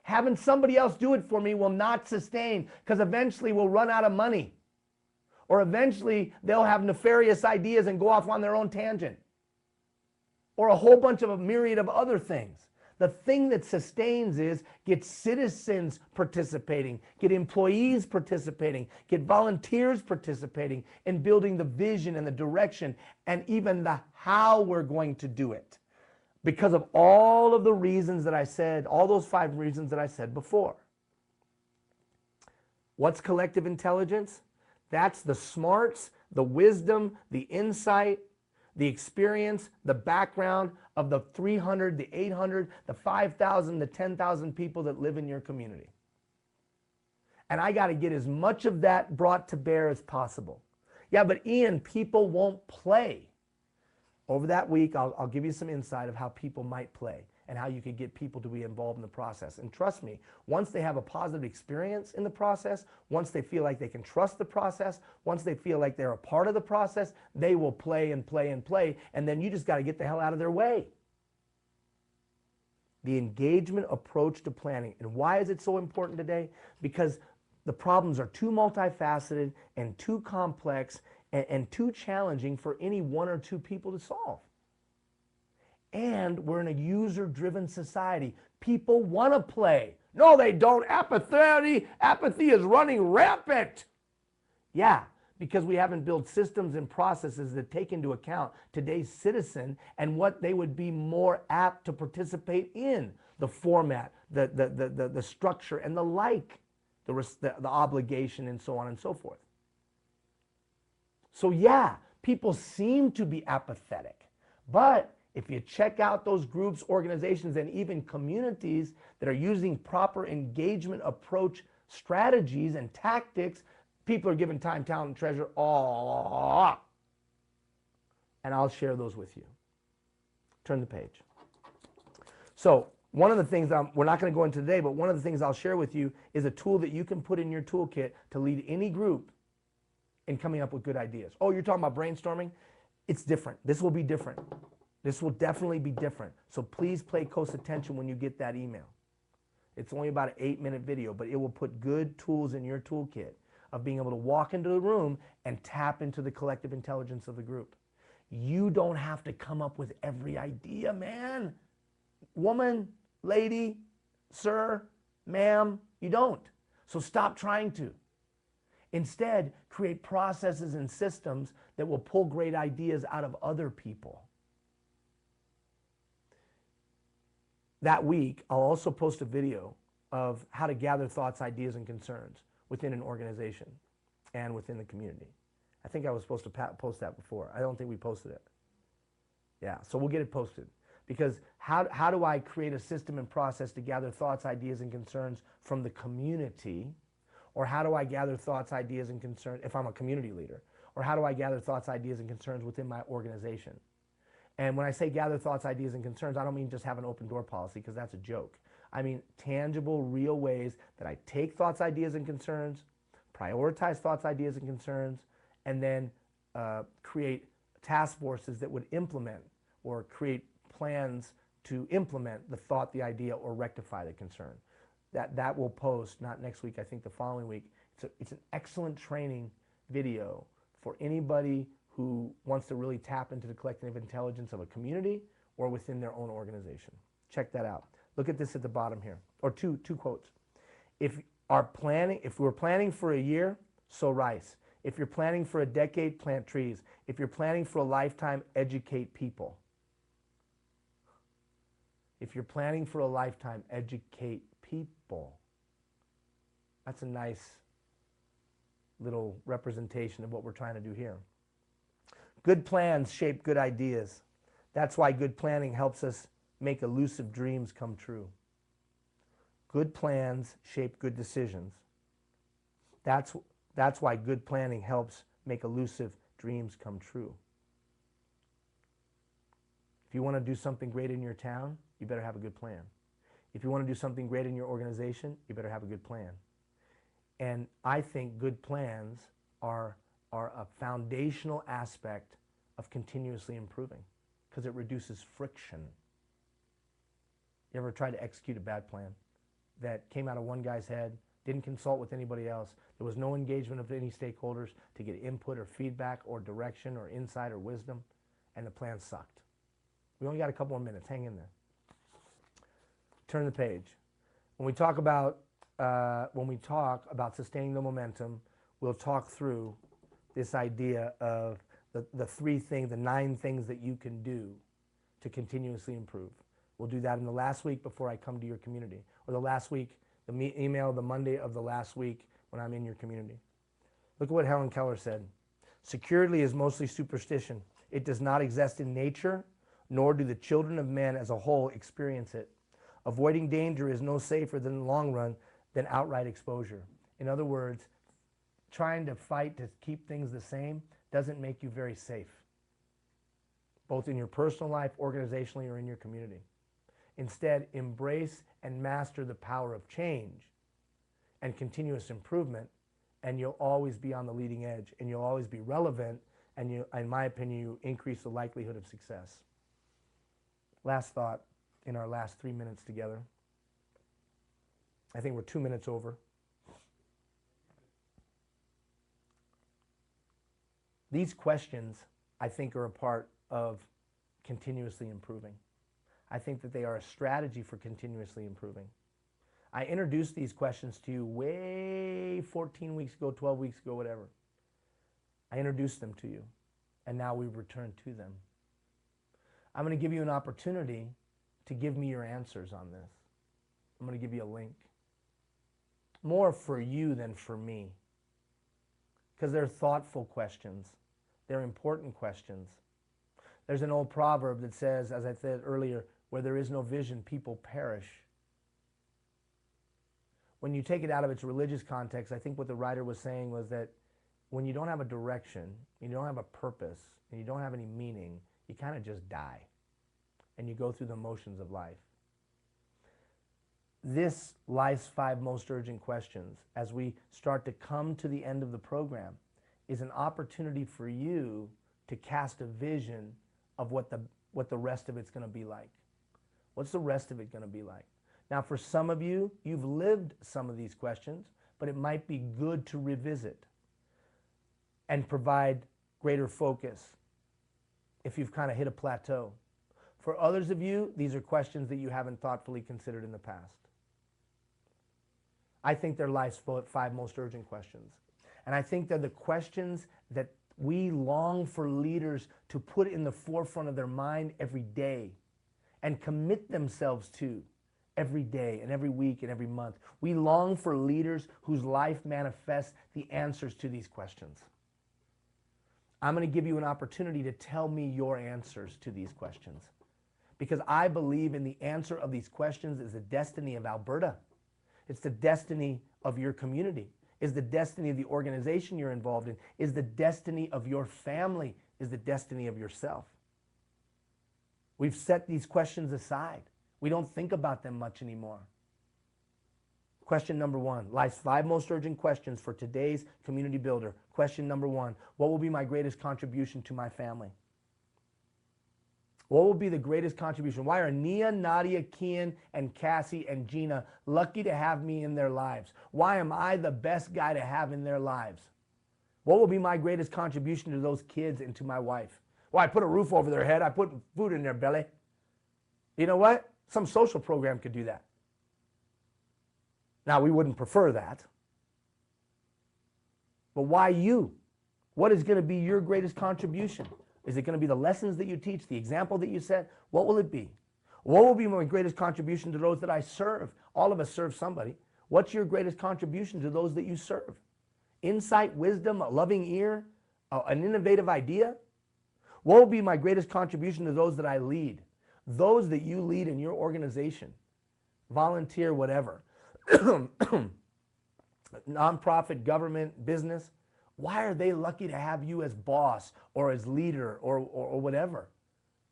Having somebody else do it for me will not sustain, because eventually we'll run out of money. Or eventually they'll have nefarious ideas and go off on their own tangent. Or a whole bunch of a myriad of other things. The thing that sustains is get citizens participating, get employees participating, get volunteers participating in building the vision and the direction and even the how we're going to do it. Because of all of the reasons that I said, all those 5 reasons that I said before. What's collective intelligence? That's the smarts, the wisdom, the insight, the experience, the background of the 300, the 800, the 5,000, the 10,000 people that live in your community. And I got to get as much of that brought to bear as possible. Yeah, but Ian, people won't play. Over that week, I'll give you some insight of how people might play and how you could get people to be involved in the process. And trust me, once they have a positive experience in the process, once they feel like they can trust the process, once they feel like they're a part of the process, they will play and play and play, and then you just got to get the hell out of their way. The engagement approach to planning. And why is it so important today? Because the problems are too multifaceted and too complex and too challenging for any 1 or 2 people to solve. And we're in a user-driven society. People want to play. No, they don't. Apathy is running rampant. Yeah, because we haven't built systems and processes that take into account today's citizen and what they would be more apt to participate in. The format, the structure, and the like, the obligation, and so on and so forth. So yeah, people seem to be apathetic. But if you check out those groups, organizations, and even communities that are using proper engagement approach strategies and tactics, people are given time, talent, and treasure. And I'll share those with you. Turn the page. So one of the things, we're not going to go into today, but one of the things I'll share with you is a tool that you can put in your toolkit to lead any group in coming up with good ideas. Oh, you're talking about brainstorming? It's different. This will be different. This will definitely be different. So please pay close attention when you get that email. It's only about an 8-minute video, but it will put good tools in your toolkit of being able to walk into the room and tap into the collective intelligence of the group. You don't have to come up with every idea, man. Woman, lady, sir, ma'am, you don't. So stop trying to. Instead, create processes and systems that will pull great ideas out of other people. that week, I'll also post a video of how to gather thoughts, ideas, and concerns within an organization and within the community. I think I was supposed to post that before. I don't think we posted it. Yeah, so we'll get it posted. Because how do I create a system and process to gather thoughts, ideas, and concerns from the community? Or how do I gather thoughts, ideas, and concerns if I'm a community leader? Or how do I gather thoughts, ideas, and concerns within my organization? And when I say gather thoughts, ideas, and concerns, I don't mean just have an open door policy, because that's a joke. I mean tangible, real ways that I take thoughts, ideas, and concerns, prioritize thoughts, ideas, and concerns, and then create task forces that would implement or create plans to implement the thought, the idea, or rectify the concern. That will post, not next week, I think the following week. It's an excellent training video for anybody who wants to really tap into the collective intelligence of a community or within their own organization. Check that out. Look at this at the bottom here, or two quotes. If we're planning for a year, sow rice. If you're planning for a decade, plant trees. If you're planning for a lifetime, educate people. If you're planning for a lifetime, educate people. That's a nice little representation of what we're trying to do here. Good plans shape good ideas. That's why good planning helps us make elusive dreams come true. Good plans shape good decisions. That's why good planning helps make elusive dreams come true. If you want to do something great in your town, you better have a good plan. If you want to do something great in your organization, you better have a good plan. And I think good plans are a foundational aspect of continuously improving, because it reduces friction. You ever tried to execute a bad plan that came out of one guy's head, didn't consult with anybody else, there was no engagement of any stakeholders to get input or feedback or direction or insight or wisdom, and the plan sucked? We only got a couple more minutes. Hang in there. Turn the page. When we talk about sustaining the momentum, we'll talk through this idea of the 9 things that you can do to continuously improve. We'll do that in the last week before I come to your community, or the last week, email the Monday of the last week when I'm in your community. Look at what Helen Keller said. Security is mostly superstition. It does not exist in nature, nor do the children of men as a whole experience it. Avoiding danger is no safer in the long run than outright exposure. In other words, trying to fight to keep things the same doesn't make you very safe, both in your personal life, organizationally, or in your community. Instead, embrace and master the power of change and continuous improvement, and you'll always be on the leading edge, and you'll always be relevant, and in my opinion, you increase the likelihood of success. Last thought in our last 3 minutes together. I think we're 2 minutes over. These questions, I think, are a part of continuously improving. I think that they are a strategy for continuously improving. I introduced these questions to you way 14 weeks ago, 12 weeks ago, whatever. I introduced them to you, and now we've returned to them. I'm going to give you an opportunity to give me your answers on this. I'm going to give you a link. More for you than for me, because they're thoughtful questions. They're important questions. There's an old proverb that says, as I said earlier, where there is no vision, people perish. When you take it out of its religious context, I think what the writer was saying was that when you don't have a direction, you don't have a purpose, and you don't have any meaning, you kind of just die, and you go through the motions of life. This Life's 5 Most Urgent Questions, as we start to come to the end of the program, is an opportunity for you to cast a vision of what the rest of it's going to be like. What's the rest of it going to be like? Now, for some of you, you've lived some of these questions, but it might be good to revisit and provide greater focus if you've kind of hit a plateau. For others of you, these are questions that you haven't thoughtfully considered in the past. I think they're Life's 5 Most Urgent Questions. And I think they're the questions that we long for leaders to put in the forefront of their mind every day and commit themselves to every day and every week and every month. We long for leaders whose life manifests the answers to these questions. I'm going to give you an opportunity to tell me your answers to these questions, because I believe in the answer of these questions is the destiny of Alberta. It's the destiny of your community, is the destiny of the organization you're involved in, is the destiny of your family, is the destiny of yourself. We've set these questions aside. We don't think about them much anymore. Question number 1, life's 5 most urgent questions for today's community builder. Question number 1, what will be my greatest contribution to my family? What will be the greatest contribution? Why are Nia, Nadia, Kian, and Cassie, and Gina lucky to have me in their lives? Why am I the best guy to have in their lives? What will be my greatest contribution to those kids and to my wife? Well, I put a roof over their head. I put food in their belly. You know what? Some social program could do that. Now, we wouldn't prefer that. But why you? What is going to be your greatest contribution? Is it going to be the lessons that you teach, the example that you set? What will it be? What will be my greatest contribution to those that I serve? All of us serve somebody. What's your greatest contribution to those that you serve? Insight, wisdom, a loving ear, an innovative idea? What will be my greatest contribution to those that I lead? Those that you lead in your organization, volunteer, whatever, nonprofit, government, business. Why are they lucky to have you as boss or as leader or whatever?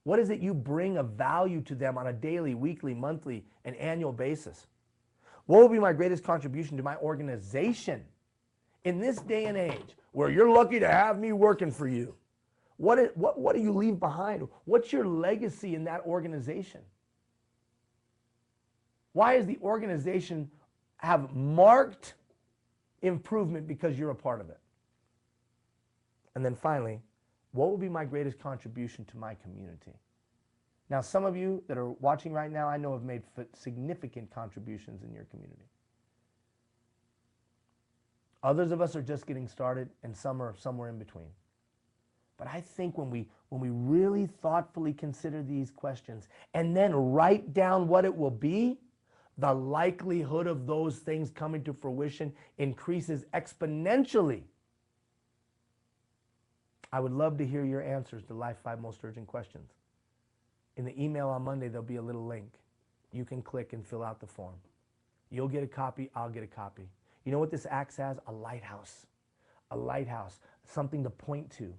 What is it you bring of value to them on a daily, weekly, monthly, and annual basis? What will be my greatest contribution to my organization in this day and age where you're lucky to have me working for you? What do you leave behind? What's your legacy in that organization? Why does the organization have marked improvement because you're a part of it? And then finally, what will be my greatest contribution to my community? Now, some of you that are watching right now, I know have made significant contributions in your community. Others of us are just getting started, and some are somewhere in between. But I think when we really thoughtfully consider these questions and then write down what it will be, the likelihood of those things coming to fruition increases exponentially. I would love to hear your answers to Life's 5 most urgent questions. In the email on Monday, there'll be a little link. You can click and fill out the form. You'll get a copy, I'll get a copy. You know what this acts as? A lighthouse. A lighthouse, something to point to.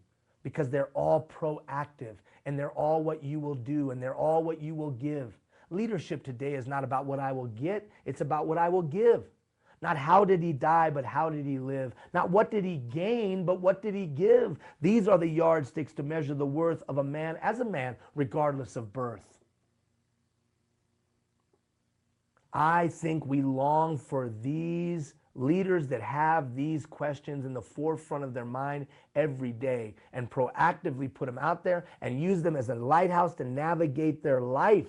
Because they're all proactive, and they're all what you will do, and they're all what you will give. Leadership today is not about what I will get, it's about what I will give. Not how did he die, but how did he live. Not what did he gain, but what did he give. These are the yardsticks to measure the worth of a man as a man, regardless of birth. I think we long for these leaders that have these questions in the forefront of their mind every day and proactively put them out there and use them as a lighthouse to navigate their life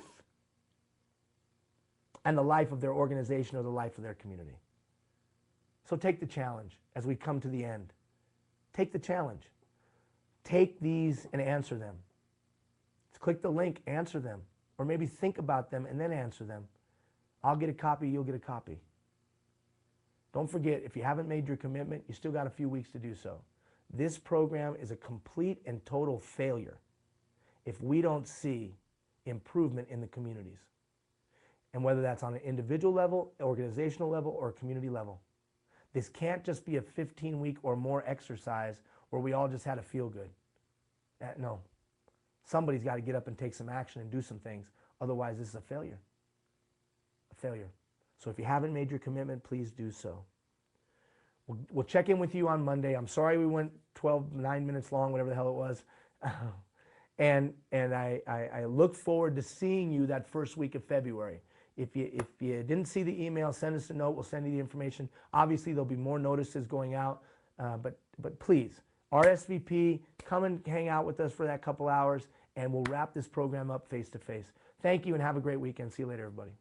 and the life of their organization or the life of their community. So take the challenge as we come to the end. Take the challenge. Take these and answer them. Just click the link, answer them, or maybe think about them and then answer them. I'll get a copy, you'll get a copy. Don't forget, if you haven't made your commitment, you still got a few weeks to do so. This program is a complete and total failure if we don't see improvement in the communities. And whether that's on an individual level, organizational level, or community level. This can't just be a 15-week or more exercise where we all just had to feel good. No. Somebody's got to get up and take some action and do some things. Otherwise, this is a failure. A failure. So if you haven't made your commitment, please do so. We'll check in with you on Monday. I'm sorry we went 9 minutes long, whatever the hell it was. And I look forward to seeing you that first week of February. If you didn't see the email, send us a note. We'll send you the information. Obviously, there'll be more notices going out. But please, RSVP, come and hang out with us for that couple hours, and we'll wrap this program up face-to-face. Thank you, and have a great weekend. See you later, everybody.